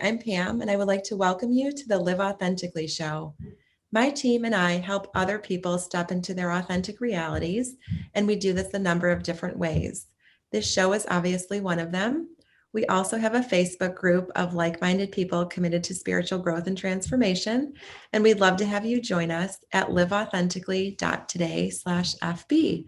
I'm Pam, and I would like to welcome you to the Live Authentically show. My team and I help other people step into their authentic realities, and we do this a number of different ways. This show is obviously one of them. We also have a Facebook group of like minded people committed to spiritual growth and transformation, and we'd love to have you join us at liveauthentically.today/FB.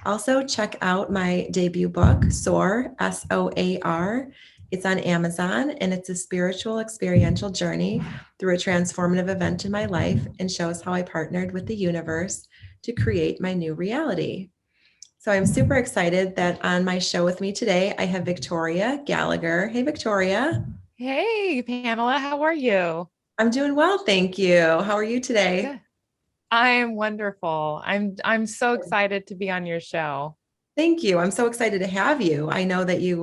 Also, check out my debut book, SOAR, SOAR. It's on Amazon, and it's a spiritual experiential journey through a transformative event in my life and shows how I partnered with the universe to create my new reality. So I'm super excited that on my show with me today, I have Victoria Gallagher. Hey, Victoria. Hey, Pamela, how are you? I'm doing well, thank you. How are you today? Good. I am wonderful. I'm so excited to be on your show. Thank you. I'm so excited to have you. I know that you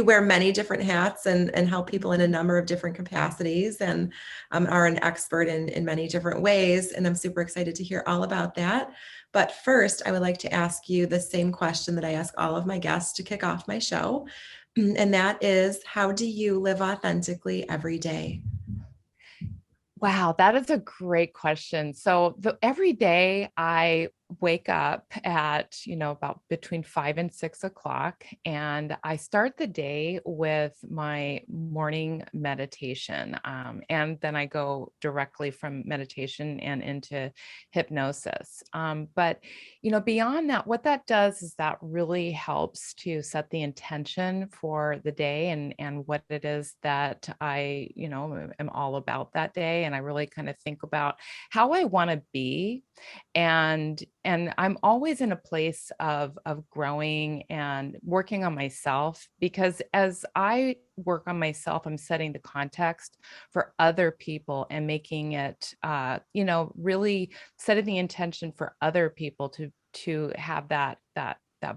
wear many different hats and help people in a number of different capacities and are an expert in many different ways. And I'm super excited to hear all about that. But first, I would like to ask you the same question that I ask all of my guests to kick off my show. And that is, how do you live authentically every day? Wow, that is a great question. So every day I wake up at, about between 5 and 6 o'clock, and I start the day with my morning meditation. And then I go directly from meditation and into hypnosis. But beyond that, what that does is that really helps to set the intention for the day and what it is that I, am all about that day. And I really kind of think about how I want to be. And I'm always in a place of growing and working on myself, because as I work on myself, I'm setting the context for other people and making it really setting the intention for other people to have that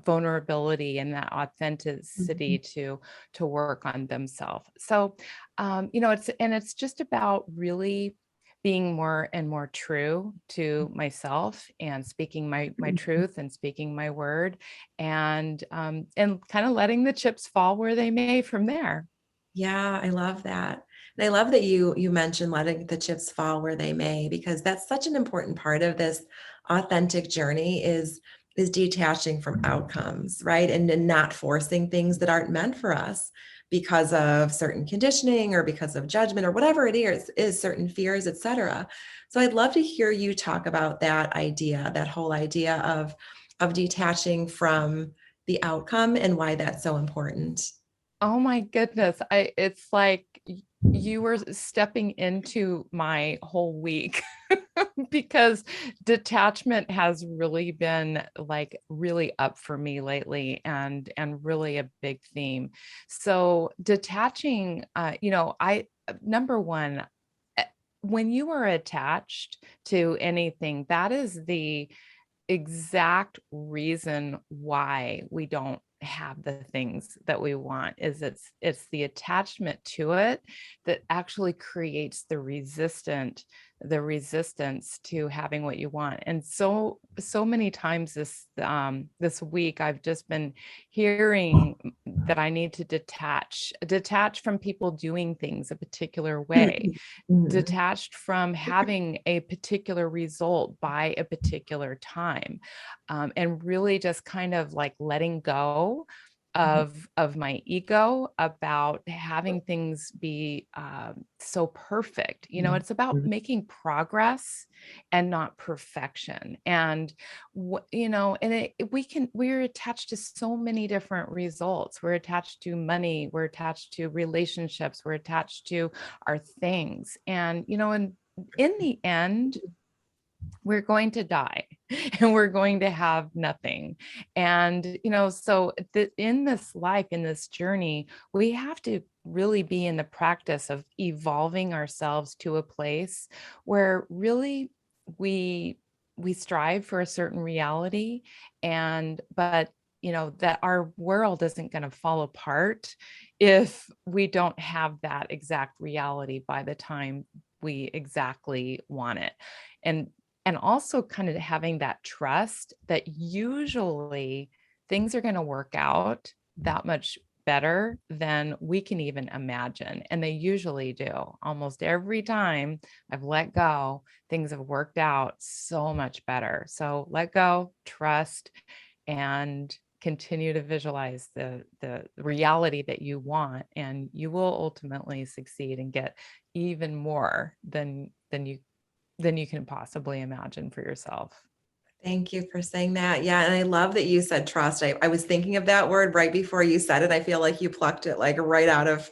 vulnerability and that authenticity Mhm. to work on themselves. So it's just about really being more and more true to myself and speaking my truth and speaking my word, and kind of letting the chips fall where they may from there. Yeah, I love that. And I love that you mentioned letting the chips fall where they may, because that's such an important part of this authentic journey is detaching from outcomes, right? And not forcing things that aren't meant for us because of certain conditioning or because of judgment or whatever it is certain fears, etc. So I'd love to hear you talk about that idea, that whole idea of detaching from the outcome and why that's so important. Oh my goodness. It's like you were stepping into my whole week because detachment has really been like really up for me lately, and really a big theme. So detaching, I number one, eh, when you are attached to anything, that is the exact reason why we don't have the things that we want. Is it's the attachment to it that actually creates the resistance to having what you want. And so many times this week I've just been hearing that I need to detach from people doing things a particular way, Mhm. detached from having a particular result by a particular time, and really just kind of like letting go of my ego about having things be so perfect. It's about Mhm. making progress and not perfection. And we're attached to so many different results. We're attached to money, we're attached to relationships, we're attached to our things. And in the end, we're going to die and we're going to have nothing. And so in this life, in this journey, we have to really be in the practice of evolving ourselves to a place where really we we strive for a certain reality, and but that our world isn't going to fall apart if we don't have that exact reality by the time we exactly want it. And and also kind of having that trust that usually things are going to work out that much better than we can even imagine. And they usually do. Almost every time I've let go, things have worked out so much better. So let go, trust, and continue to visualize the reality that you want, and you will ultimately succeed and get even more than you can possibly imagine for yourself. Thank you for saying that. Yeah, and I love that you said trust. I was thinking of that word right before you said it. I feel like you plucked it like right out of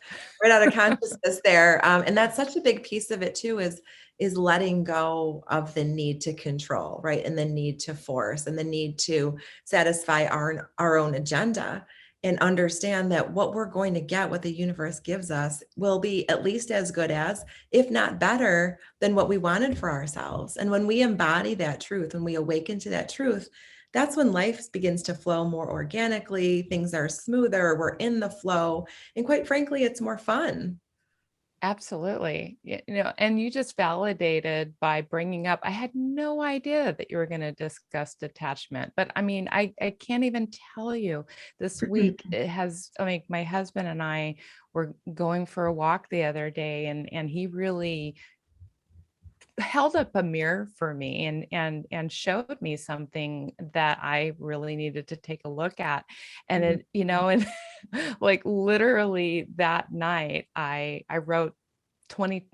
consciousness there. And that's such a big piece of it too, is letting go of the need to control, right? And the need to force and the need to satisfy our own agenda, and understand that what we're going to get, what the universe gives us, will be at least as good as, if not better than what we wanted for ourselves. And when we embody that truth, when we awaken to that truth, that's when life begins to flow more organically. Things are smoother. We're in the flow. And quite frankly, it's more fun. Absolutely. And you just validated by bringing up, I had no idea that you were going to discuss detachment. But I mean, I can't even tell you, this week it has, I mean, my husband and I were going for a walk the other day, and he really held up a mirror for me and showed me something that I really needed to take a look at. And it, and like literally that night I wrote 20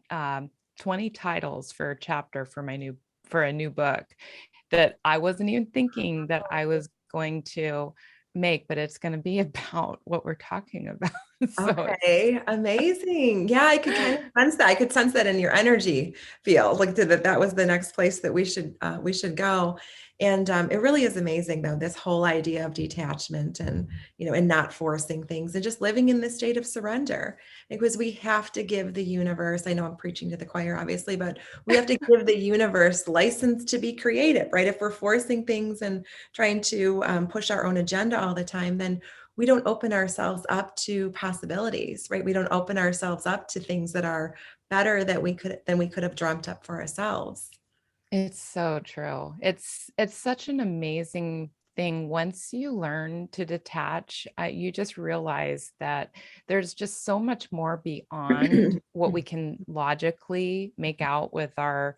20 titles for a chapter for a new book that I wasn't even thinking that I was going to make, but it's going to be about what we're talking about. So Okay, amazing. Yeah, I could kind of sense that. I could sense that in your energy field. Like that was the next place that we should go. And it really is amazing though, this whole idea of detachment and and not forcing things and just living in this state of surrender. Because we have to give the universe, I know I'm preaching to the choir, obviously, but we have to give the universe license to be creative, right? If we're forcing things and trying to push our own agenda all the time, then we don't open ourselves up to possibilities, right? We don't open ourselves up to things that are better than we could have dreamt up for ourselves. it's so true. It's such an amazing thing. Once you learn to detach, you just realize that there's just so much more beyond what we can logically make out with our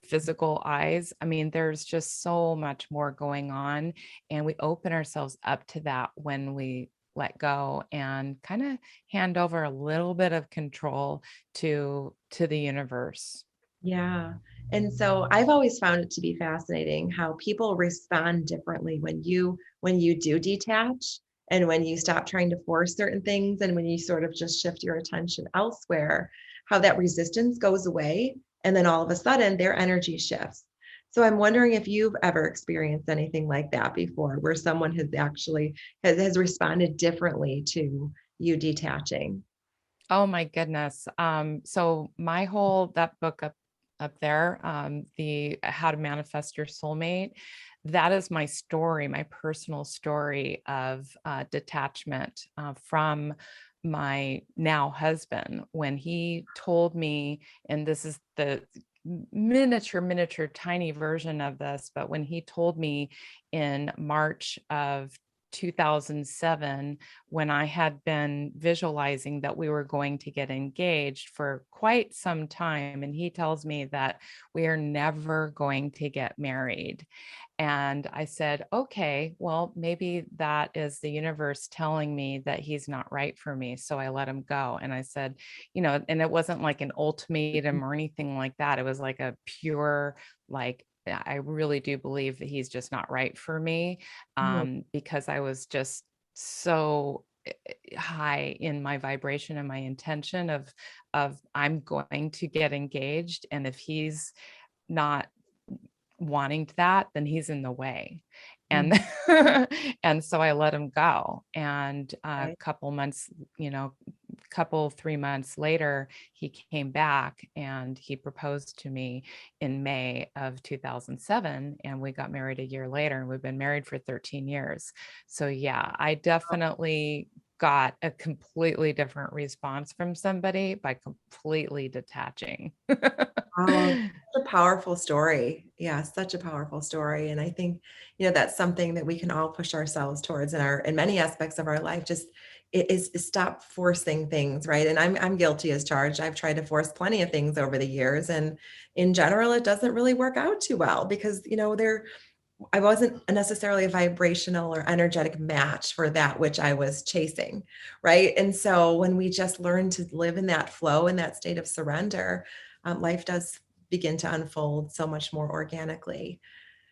physical eyes. I mean, there's just so much more going on, and we open ourselves up to that when we let go and kind of hand over a little bit of control to the universe. Yeah. And so I've always found it to be fascinating how people respond differently when you do detach, and when you stop trying to force certain things, and when you sort of just shift your attention elsewhere, how that resistance goes away, and then all of a sudden their energy shifts. So I'm wondering if you've ever experienced anything like that before, where someone has actually has responded differently to you detaching. Oh my goodness. So my whole that book up there, the How to Manifest Your Soulmate, that is my story, my personal story of detachment from my now husband. When he told me, and this is the miniature, tiny version of this, but when he told me in March of 2007, when I had been visualizing that we were going to get engaged for quite some time. And he tells me that we are never going to get married. And I said, okay, well, maybe that is the universe telling me that he's not right for me. So I let him go. And I said, and it wasn't like an ultimatum or anything like that. It was like a pure, like, I really do believe that he's just not right for me, Mhm. because I was just so high in my vibration and my intention of I'm going to get engaged, and if he's not wanting that, then he's in the way. And Mhm. and so I let him go. And a Okay. couple months, couple 3 months later, he came back and he proposed to me in May of 2007, and we got married a year later, and we've been married for 13 years. So yeah, I definitely got a completely different response from somebody by completely detaching. Oh, such a powerful story. Yeah, such a powerful story. And I think, that's something that we can all push ourselves towards in many aspects of our life. Just is stop forcing things, right? And I'm guilty as charged. I've tried to force plenty of things over the years. And in general, it doesn't really work out too well because, I wasn't necessarily a vibrational or energetic match for that which I was chasing, right? And so when we just learn to live in that flow, in that state of surrender, life does begin to unfold so much more organically.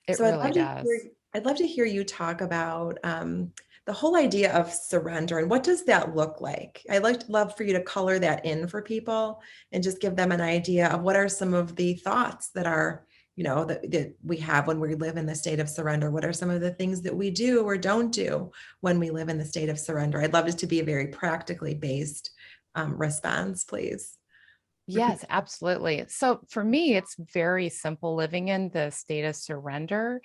It So I'd really love to hear, does. I'd love to hear you talk about the whole idea of surrender and what does that look like? Love for you to color that in for people and just give them an idea of what are some of the thoughts that are, that we have when we live in the state of surrender. What are some of the things that we do or don't do when we live in the state of surrender? I'd love it to be a very practically based response, please. Yes, absolutely. So for me, it's very simple. Living in the state of surrender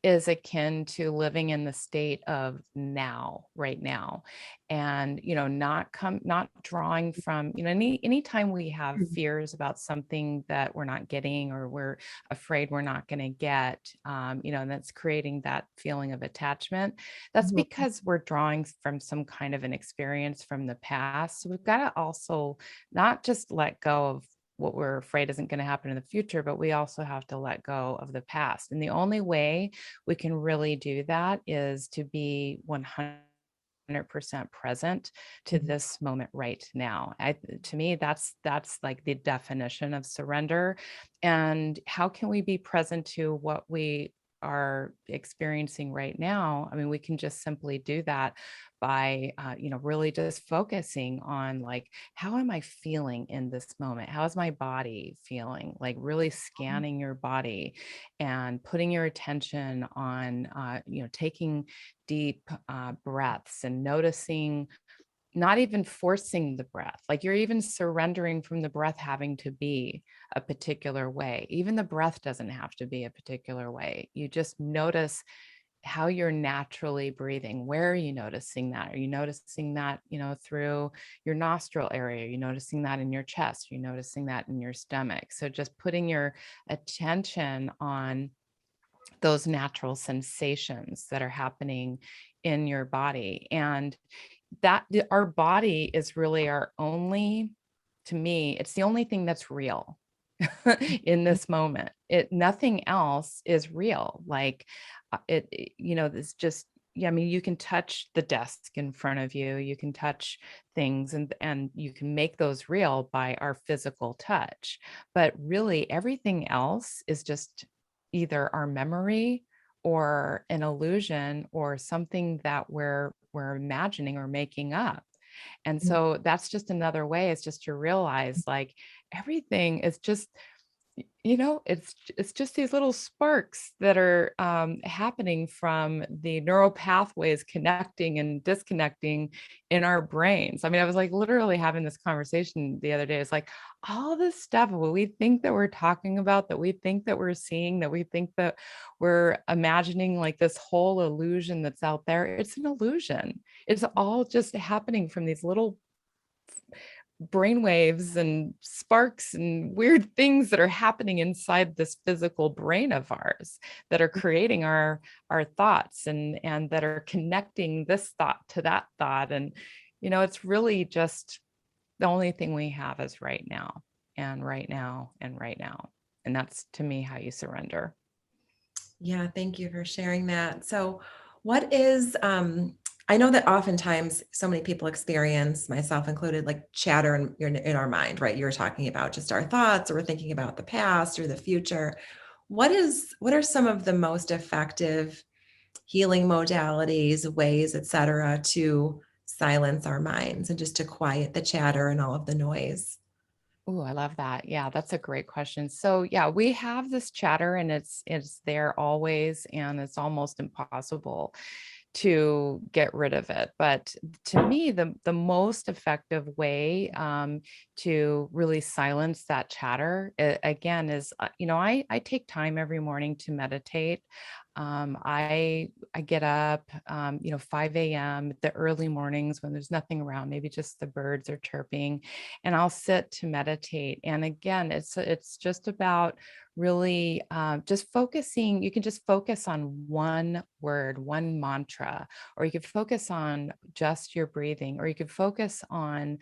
is akin to living in the state of now, right now. And, not drawing from, anytime we have fears about something that we're not getting or we're afraid we're not going to get, and that's creating that feeling of attachment. That's Mhm. because we're drawing from some kind of an experience from the past. So we've got to also not just let go of what we're afraid isn't going to happen in the future, but we also have to let go of the past. And the only way we can really do that is to be 100% present to Mhm. this moment right now. To me, that's like the definition of surrender. And how can we be present to what we are experiencing right now? I mean, we can just simply do that by, really just focusing on like, how am I feeling in this moment? How is my body feeling? Like really scanning your body and putting your attention on, taking deep breaths and noticing, not even forcing the breath, like you're even surrendering from the breath having to be a particular way. Even the breath doesn't have to be a particular way. You just notice how you're naturally breathing. Where are you noticing that? Are you noticing that, through your nostril area? Are you noticing that in your chest? Are you noticing that in your stomach? So just putting your attention on those natural sensations that are happening in your body. And our body is really our only, to me, it's the only thing that's real in this moment. Nothing else is real. Like it's just, yeah, I mean, you can touch the desk in front of you, you can touch things and you can make those real by our physical touch. But really everything else is just either our memory or an illusion or something that we're imagining or making up. And so that's just another way, is just to realize like everything is just, it's just these little sparks that are happening from the neural pathways connecting and disconnecting in our brains. I mean, I was like literally having this conversation the other day. It's like all this stuff what we think that we're talking about, that we think that we're seeing, that we think that we're imagining, like this whole illusion that's out there. It's an illusion. It's all just happening from these little brainwaves and sparks and weird things that are happening inside this physical brain of ours that are creating our thoughts and that are connecting this thought to that thought. And it's really just the only thing we have is right now and right now and right now. And that's, to me, how you surrender. Yeah, thank you for sharing that. So, what is, I know that oftentimes so many people experience, myself included, like chatter in our mind, right? You're talking about just our thoughts, or we're thinking about the past or the future. What are some of the most effective healing modalities, ways, et cetera, to silence our minds and just to quiet the chatter and all of the noise? Oh, I love that. Yeah, that's a great question. So, yeah, we have this chatter and it's there always and it's almost impossible to get rid of it. But to me, the most effective way to really silence that chatter, again, is I take time every morning to meditate. I get up, 5 a.m. the early mornings when there's nothing around, maybe just the birds are chirping, and I'll sit to meditate. And again, it's just about really just focusing. You can just focus on one word, one mantra, or you could focus on just your breathing, or you could focus on,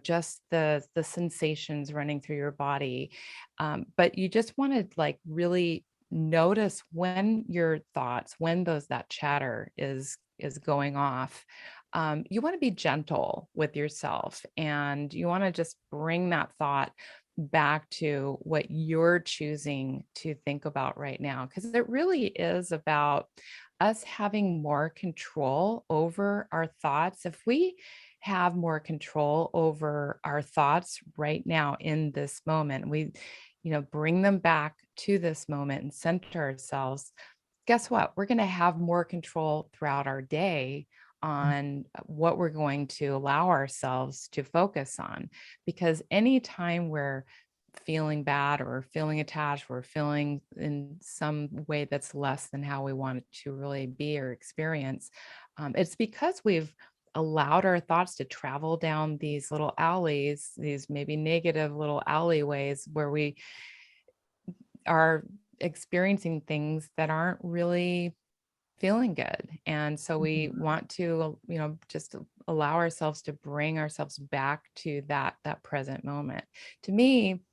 just the sensations running through your body. But you just want to like really notice when your thoughts, when that chatter is going off. You want to be gentle with yourself, and you want to just bring that thought back to what you're choosing to think about right now, because it really is about us having more control over our thoughts. If we have more control over our thoughts right now in this moment, we bring them back to this moment and center ourselves, guess what? We're going to have more control throughout our day on what we're going to allow ourselves to focus on. Because anytime we're feeling bad or feeling attached, we're feeling in some way that's less than how we want it to really be or experience, it's because we've allowed our thoughts to travel down these little alleys, these maybe negative little alleyways where we are experiencing things that aren't really feeling good. And so we want to, just allow ourselves to bring ourselves back to that present moment. To me,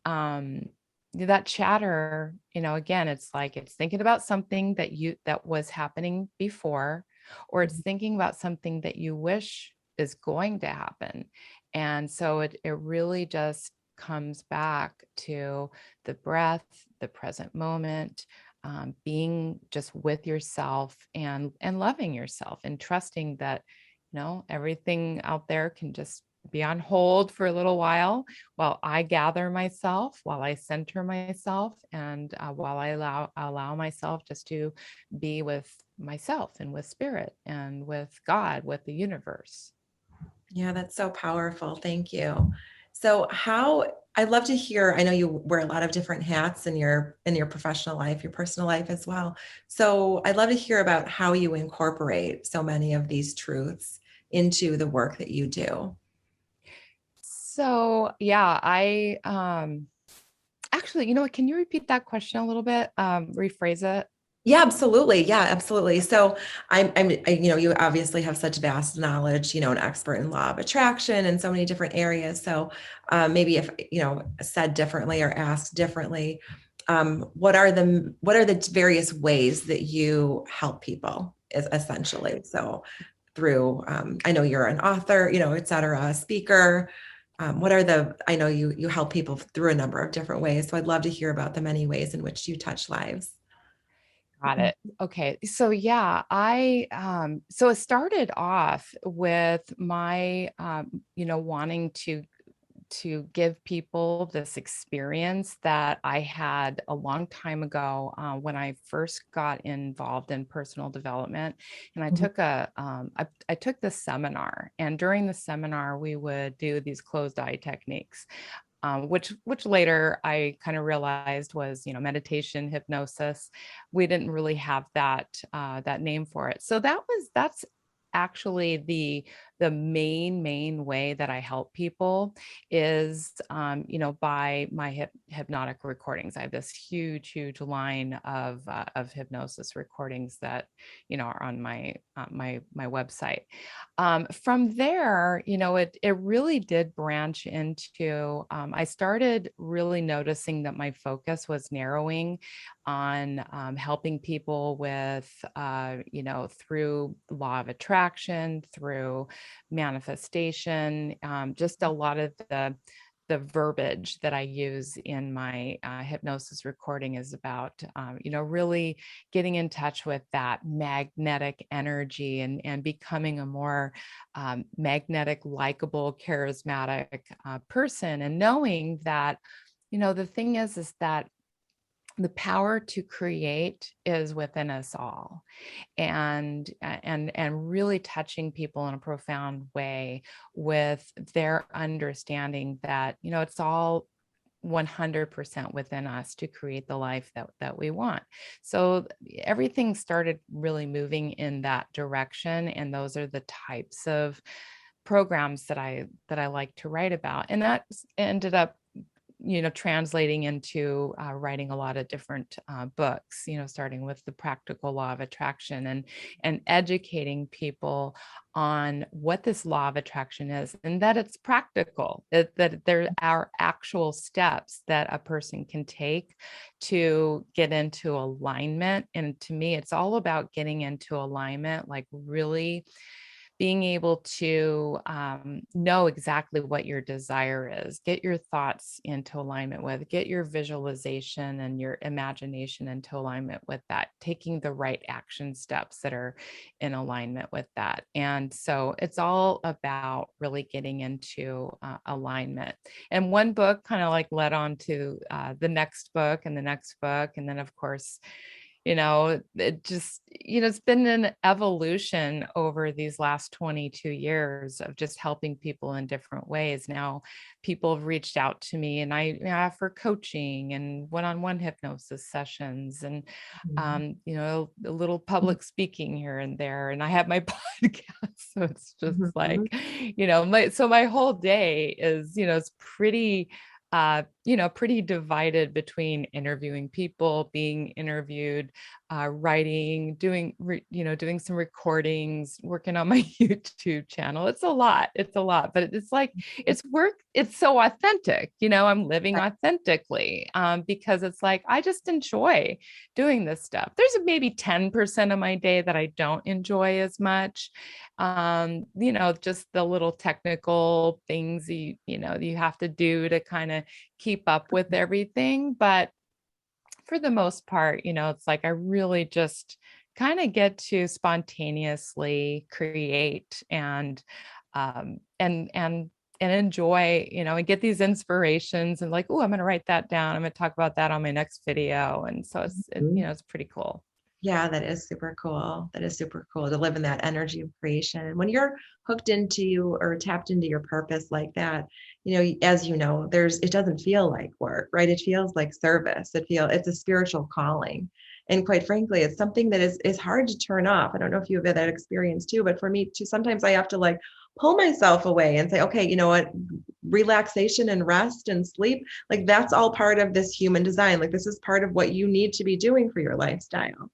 that chatter, again, it's like it's thinking about something that was happening before, or it's thinking about something that you wish is going to happen. And so it really just comes back to the breath, the present moment, being just with yourself and loving yourself and trusting that, everything out there can just be on hold for a little while I gather myself, while I center myself, and while I allow myself just to be with myself and with spirit and with God, with the universe. Yeah, that's so powerful. Thank you. So I'd love to hear, I know you wear a lot of different hats in your professional life, your personal life as well. So I'd love to hear about how you incorporate so many of these truths into the work that you do. So yeah, I actually, what, can you repeat that question a little bit? Rephrase it. Yeah, absolutely. Yeah, absolutely. So you obviously have such vast knowledge, an expert in law of attraction and so many different areas. So maybe if, said differently or asked differently, what are the various ways that you help people is essentially? So through, I know you're an author, et cetera, a speaker. I know you help people through a number of different ways. So I'd love to hear about the many ways in which you touch lives. Got it. Okay. So yeah, so it started off with my wanting to give people this experience that I had a long time ago, when I first got involved in personal development. And I took this seminar, and during the seminar we would do these closed eye techniques, which later I kind of realized was, meditation, hypnosis. We didn't really have that name for it. So that's actually the main way that I help people is, by my hypnotic recordings. I have this huge line of hypnosis recordings that, are on my website. From there, it really did branch into, I started really noticing that my focus was narrowing on, helping people with, through law of attraction, through manifestation, just a lot of the verbiage that I use in my hypnosis recording is about, really getting in touch with that magnetic energy and becoming a more magnetic, likable, charismatic person. And knowing that, the thing is that the power to create is within us all, and really touching people in a profound way with their understanding that, it's all 100% within us to create the life that we want. So everything started really moving in that direction. And those are the types of programs that I like to write about. And that ended up translating into writing a lot of different books, starting with the practical law of attraction and educating people on what this law of attraction is and that it's practical, that there are actual steps that a person can take to get into alignment. And to me, it's all about getting into alignment, like really being able to know exactly what your desire is, get your thoughts into alignment with, get your visualization and your imagination into alignment with that, taking the right action steps that are in alignment with that. And so it's all about really getting into alignment. And one book kind of like led on to the next book and the next book. And then, of course, it just, it's been an evolution over these last 22 years of just helping people in different ways. Now, people have reached out to me and I offer coaching and one-on-one hypnosis sessions and, a little public speaking here and there. And I have my podcast. So it's just like, my whole day is, it's pretty divided between interviewing people, being interviewed, writing, doing some recordings, working on my YouTube channel. It's a lot, but it's like, it's work. It's so authentic, I'm living authentically, because it's like, I just enjoy doing this stuff. There's maybe 10% of my day that I don't enjoy as much. Just the little technical things you have to do to kind of keep up with everything. But for the most part, it's like I really just kind of get to spontaneously create and enjoy, and get these inspirations and like, oh, I'm going to write that down. I'm going to talk about that on my next video. And so it's pretty cool. Yeah, that is super cool. That is super cool to live in that energy of creation. When you're hooked into or tapped into your purpose like that, as it doesn't feel like work, right? It feels like service. It's a spiritual calling. And quite frankly, it's something that is hard to turn off. I don't know if you have had that experience too, but for me too, sometimes I have to like pull myself away and say, okay, you know what? Relaxation and rest and sleep, like that's all part of this human design. Like this is part of what you need to be doing for your lifestyle.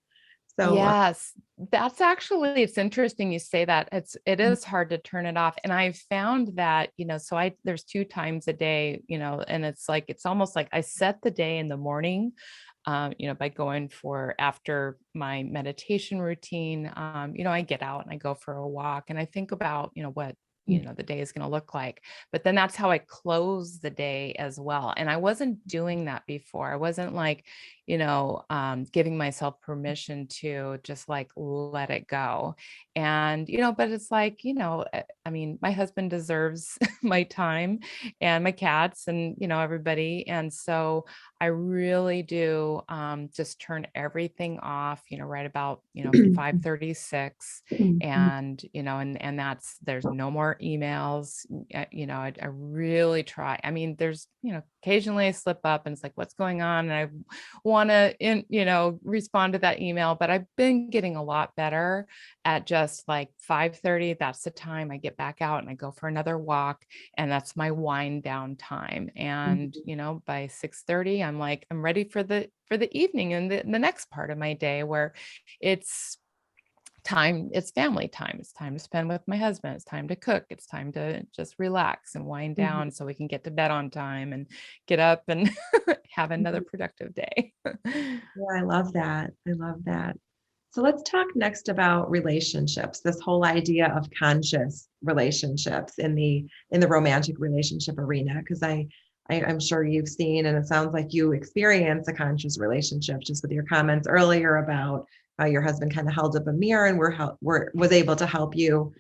So Yes, it's interesting you say that. It is hard to turn it off. And I've found that, there's 2 times a day, and it's almost like I set the day in the morning, by going for after my meditation routine. I get out and I go for a walk and I think about, what the day is going to look like, but then that's how I close the day as well. And I wasn't doing that before. I wasn't like, giving myself permission to just like let it go. And, but it's like, I mean, my husband deserves my time and my cats and, everybody. And so I really do just turn everything off, right about, 5:36. And, there's no more emails. I really try. I mean, there's, occasionally I slip up and it's like, what's going on? And I want to, respond to that email, but I've been getting a lot better at just like 5:30. That's the time I get back out and I go for another walk. And that's my wind down time. And, by 6:30, I'm like, I'm ready for the evening and the next part of my day where it's family time. It's time to spend with my husband. It's time to cook. It's time to just relax and wind down so we can get to bed on time and get up and have another productive day. yeah, I love that. I love that. So let's talk next about relationships, this whole idea of conscious relationships in the romantic relationship arena, because I'm sure you've seen, and it sounds like you experience a conscious relationship just with your comments earlier about how your husband kind of held up a mirror and was able to help you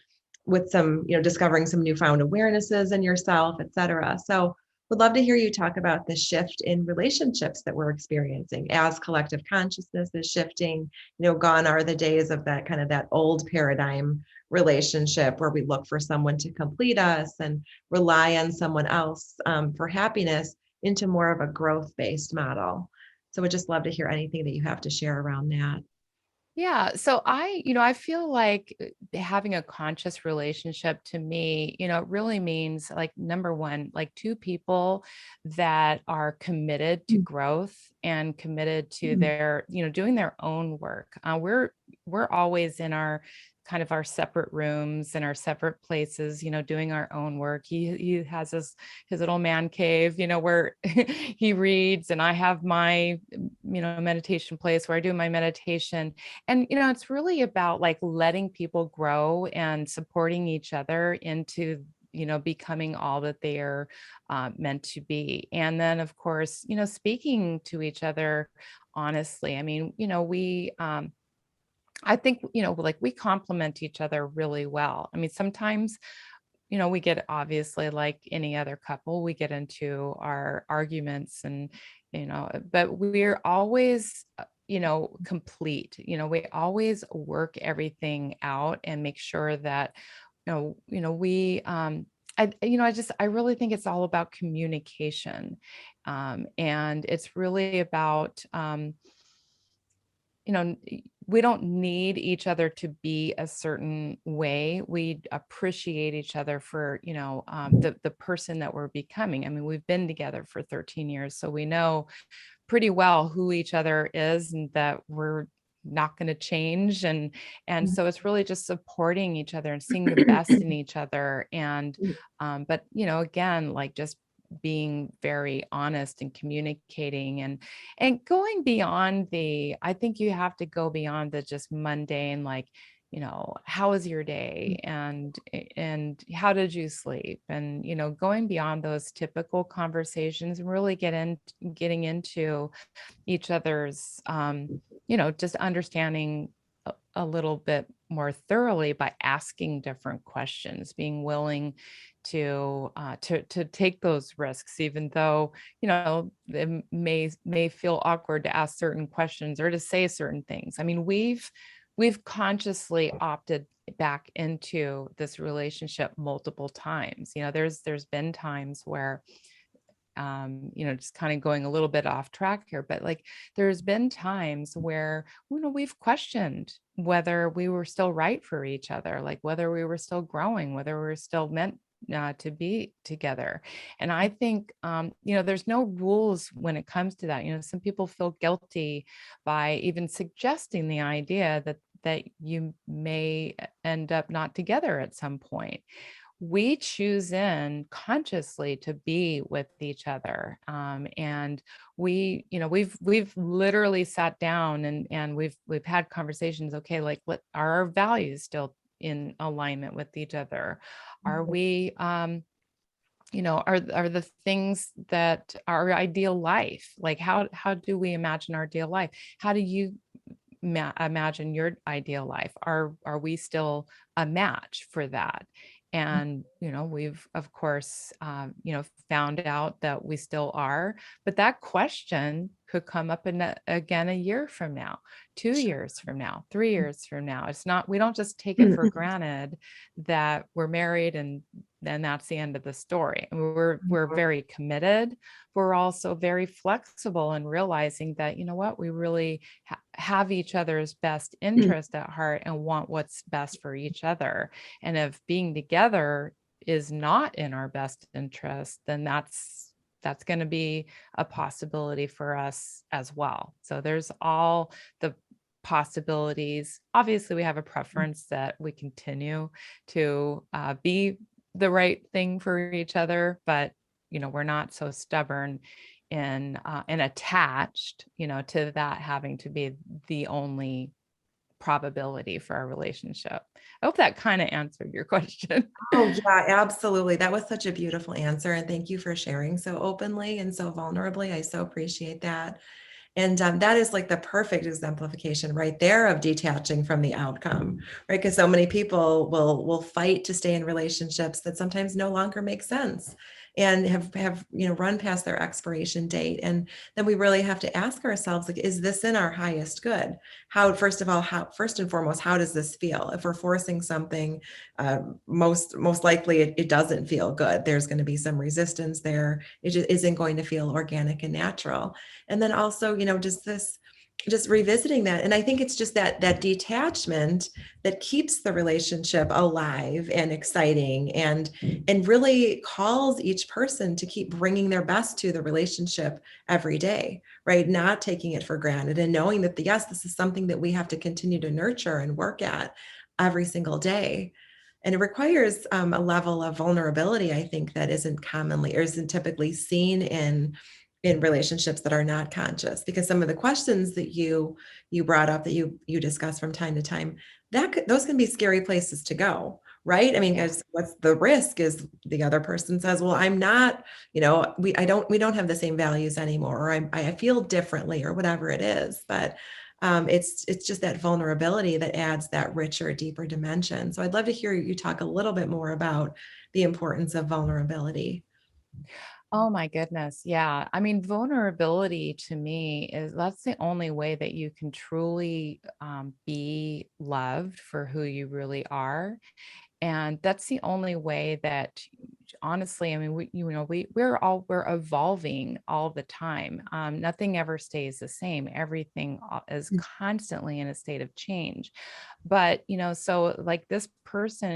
with some, discovering some newfound awarenesses in yourself, et cetera. So would love to hear you talk about the shift in relationships that we're experiencing as collective consciousness is shifting. Gone are the days of that kind of that old paradigm relationship where we look for someone to complete us and rely on someone else for happiness. into more of a growth-based model. So we'd just love to hear anything that you have to share around that. Yeah. So I feel like having a conscious relationship to me, it really means like number one, like two people that are committed to growth and committed to their, doing their own work. We're always in our kind of our separate rooms and our separate places, doing our own work. He has his little man cave, where he reads, and I have my, meditation place where I do my meditation. And it's really about like letting people grow and supporting each other into becoming all that they are meant to be. And then of course, speaking to each other honestly. I mean, I think, like we complement each other really well. I mean, sometimes we get, obviously, like any other couple, we get into our arguments and, but we're always, complete. We always work everything out and make sure that, we, I really think it's all about communication. And it's really about, we don't need each other to be a certain way. We appreciate each other for, the person that we're becoming. I mean, we've been together for 13 years, so we know pretty well who each other is and that we're not going to change. And so it's really just supporting each other and seeing the best in each other. And but again, like just being very honest and communicating and going beyond I think you have to go beyond the just mundane, like, how was your day, and how did you sleep, and going beyond those typical conversations and really getting into each other's just understanding a little bit more thoroughly by asking different questions, being willing to take those risks, even though it may feel awkward to ask certain questions or to say certain things. I mean, we've consciously opted back into this relationship multiple times. There's been times where just kind of going a little bit off track here, but like there's been times where, we've questioned whether we were still right for each other, like whether we were still growing, whether we were still meant to be together. And I think, there's no rules when it comes to that. Some people feel guilty by even suggesting the idea that you may end up not together at some point. We choose in consciously to be with each other. And we've literally sat down and we've had conversations. Okay, like what are our values still in alignment with each other? Are we, are the things that our ideal life, like how do we imagine our ideal life? How do you imagine your ideal life? Are we still a match for that? And we've of course found out that we still are, but that question could come up again a year from now, 2 years from now, 3 years from now. It's not, we don't just take it for granted that we're married and then that's the end of the story. And we're very committed, but we're also very flexible in realizing that, what, we really have each other's best interest at heart and want what's best for each other. And if being together is not in our best interest, then that's going to be a possibility for us as well. So there's all the possibilities. Obviously, we have a preference that we continue to be the right thing for each other, but we're not so stubborn and attached, to that having to be the only probability for our relationship. I hope that kind of answered your question. Oh, yeah, absolutely. That was such a beautiful answer. And thank you for sharing so openly and so vulnerably. I so appreciate that. And that is like the perfect exemplification right there of detaching from the outcome, right? Because so many people will fight to stay in relationships that sometimes no longer make sense. and have run past their expiration date. And then we really have to ask ourselves, like, is this in our highest good? First and foremost, how does this feel? If we're forcing something, most likely it doesn't feel good. There's going to be some resistance there. It just isn't going to feel organic and natural. And then also, just revisiting that. And I think it's just that detachment that keeps the relationship alive and exciting, and really calls each person to keep bringing their best to the relationship every day, right? Not taking it for granted, and knowing that yes, this is something that we have to continue to nurture and work at every single day. And it requires a level of vulnerability, I think, that isn't typically seen in relationships that are not conscious, because some of the questions that you brought up, that you discuss from time to time, those can be scary places to go, right? I mean, Yeah. because what's the risk is the other person says, well, I'm not, we don't have the same values anymore, or I feel differently, or whatever it is. But it's just that vulnerability that adds that richer, deeper dimension. So I'd love to hear you talk a little bit more about the importance of vulnerability. Oh my goodness. Yeah. I mean, vulnerability to me that's the only way that you can truly be loved for who you really are. And that's the only way that, honestly, I mean, we're evolving all the time. Nothing ever stays the same. Everything is constantly in a state of change. But, so like this person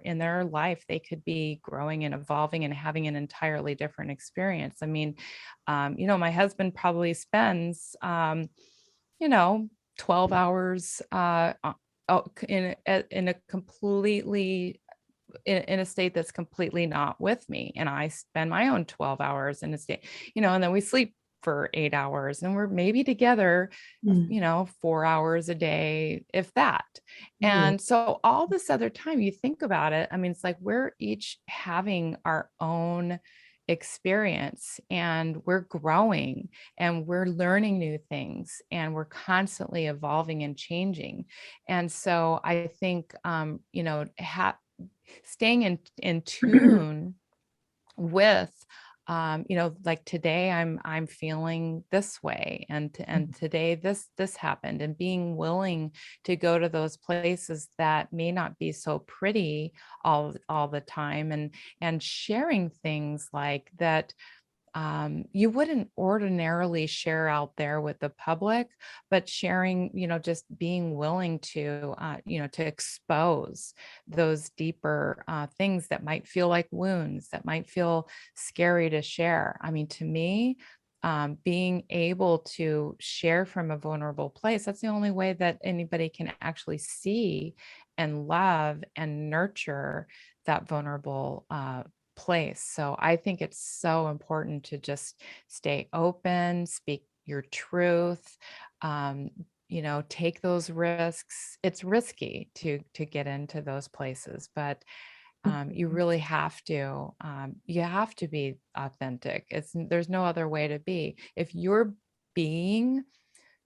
in their life, they could be growing and evolving and having an entirely different experience. I mean, my husband probably spends, you know, 12 hours in a completely in a state that's completely not with me, and I spend my own 12 hours in a state, and then we sleep for 8 hours, and we're maybe together, Mm. 4 hours a day, if that. Mm. And so all this other time, you think about it, I mean, it's like we're each having our own experience, and we're growing, and we're learning new things, and we're constantly evolving and changing. And so I think staying in tune with, like today I'm feeling this way, and today this happened, and being willing to go to those places that may not be so pretty all the time, and sharing things like that you wouldn't ordinarily share out there with the public, but sharing, just being willing to expose those deeper things that might feel like wounds, that might feel scary to share. I mean, to me, being able to share from a vulnerable place, that's the only way that anybody can actually see and love and nurture that vulnerable place. So I think it's so important to just stay open, speak your truth, take those risks. It's risky to get into those places, but you really have to be authentic. There's no other way to be. If you're being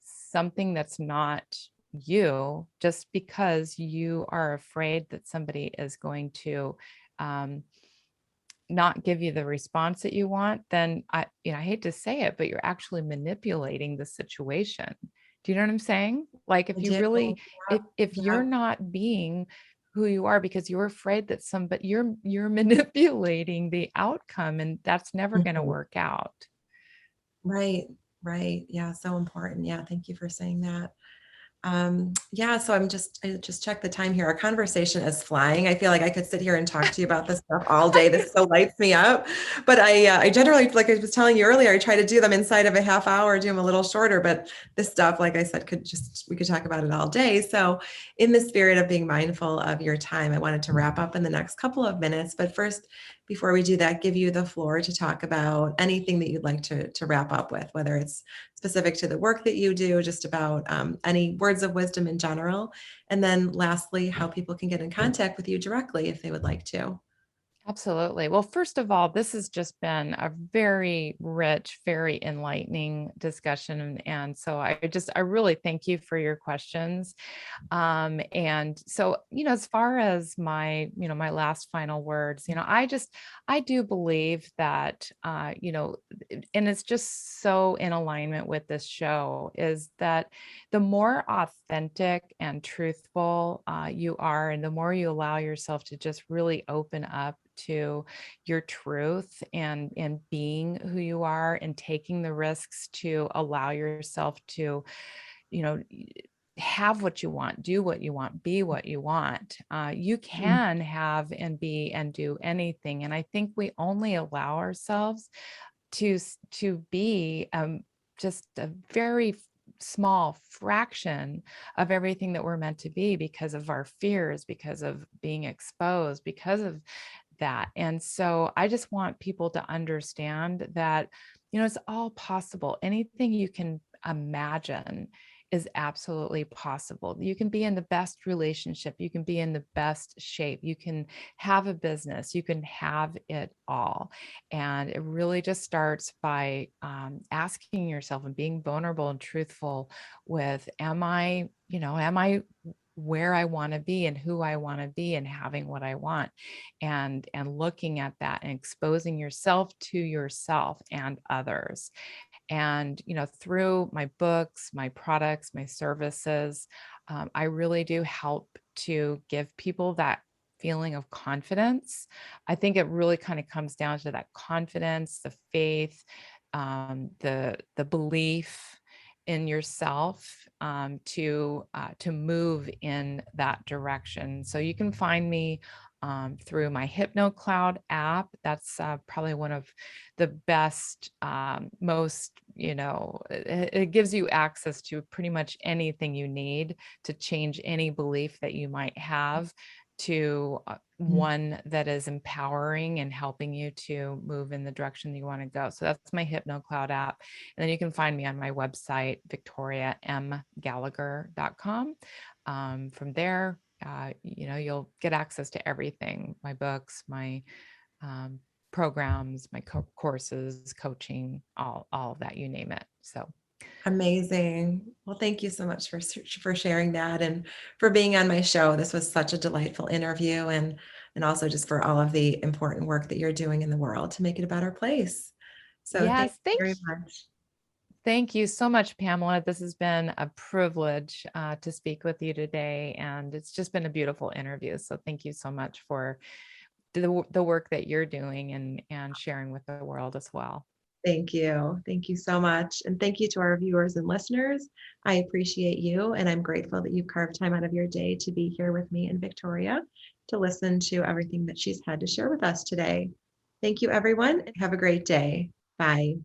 something that's not you, just because you are afraid that somebody is going to um, not give you the response that you want, then I hate to say it, but you're actually manipulating the situation. Do you know what I'm saying? Like if I you do. really, if Yeah. you're not being who you are because you're afraid that you're manipulating the outcome, and that's never going to Mhm. work out. Right. Right. Yeah. So important. Yeah. Thank you for saying that. Yeah, so I just checked the time here. Our conversation is flying. I feel like I could sit here and talk to you about this stuff all day. This so lights me up. But I generally, like I was telling you earlier, I try to do them inside of a half hour, do them a little shorter. But this stuff, like I said, we could talk about it all day. So in the spirit of being mindful of your time, I wanted to wrap up in the next couple of minutes. But first, before we do that, give you the floor to talk about anything that you'd like to wrap up with, whether it's specific to the work that you do, just about any words of wisdom in general. And then lastly, how people can get in contact with you directly if they would like to. Absolutely. Well, first of all, this has just been a very rich, very enlightening discussion. And so I really thank you for your questions. And so, as far as my last final words, I do believe that, and it's just so in alignment with this show, is that the more authentic and truthful you are, and the more you allow yourself to just really open up to your truth and being who you are and taking the risks to allow yourself to, you know, have what you want, do what you want, be what you want. You Mm, can have and be and do anything. And I think we only allow ourselves to be just a very small fraction of everything that we're meant to be because of our fears, because of being exposed, because of that. And so I just want people to understand that, it's all possible. Anything you can imagine is absolutely possible. You can be in the best relationship, you can be in the best shape, you can have a business, you can have it all. And it really just starts by asking yourself and being vulnerable and truthful with, am I where I want to be and who I want to be and having what I want, and looking at that and exposing yourself to yourself and others. And, through my books, my products, my services, I really do help to give people that feeling of confidence. I think it really kind of comes down to that confidence, the faith, the belief in yourself, to move in that direction. So you can find me through my HypnoCloud app. That's probably one of the best, most, it gives you access to pretty much anything you need to change any belief that you might have to mm. one that is empowering and helping you to move in the direction that you want to go. So that's my HypnoCloud app. And then you can find me on my website, victoriamgallagher.com. From there, you'll get access to everything, my books, my programs, my courses, coaching, all of that, you name it. So Amazing. Well, thank you so much for sharing that and for being on my show. This was such a delightful interview, and also just for all of the important work that you're doing in the world to make it a better place. So thank yes, you very much. thank you so much, Pamela. This has been a privilege to speak with you today, and it's just been a beautiful interview. So thank you so much for the work that you're doing and sharing with the world as well. Thank you. Thank you so much. And thank you to our viewers and listeners. I appreciate you, and I'm grateful that you've carved time out of your day to be here with me and Victoria to listen to everything that she's had to share with us today. Thank you, everyone, and have a great day. Bye.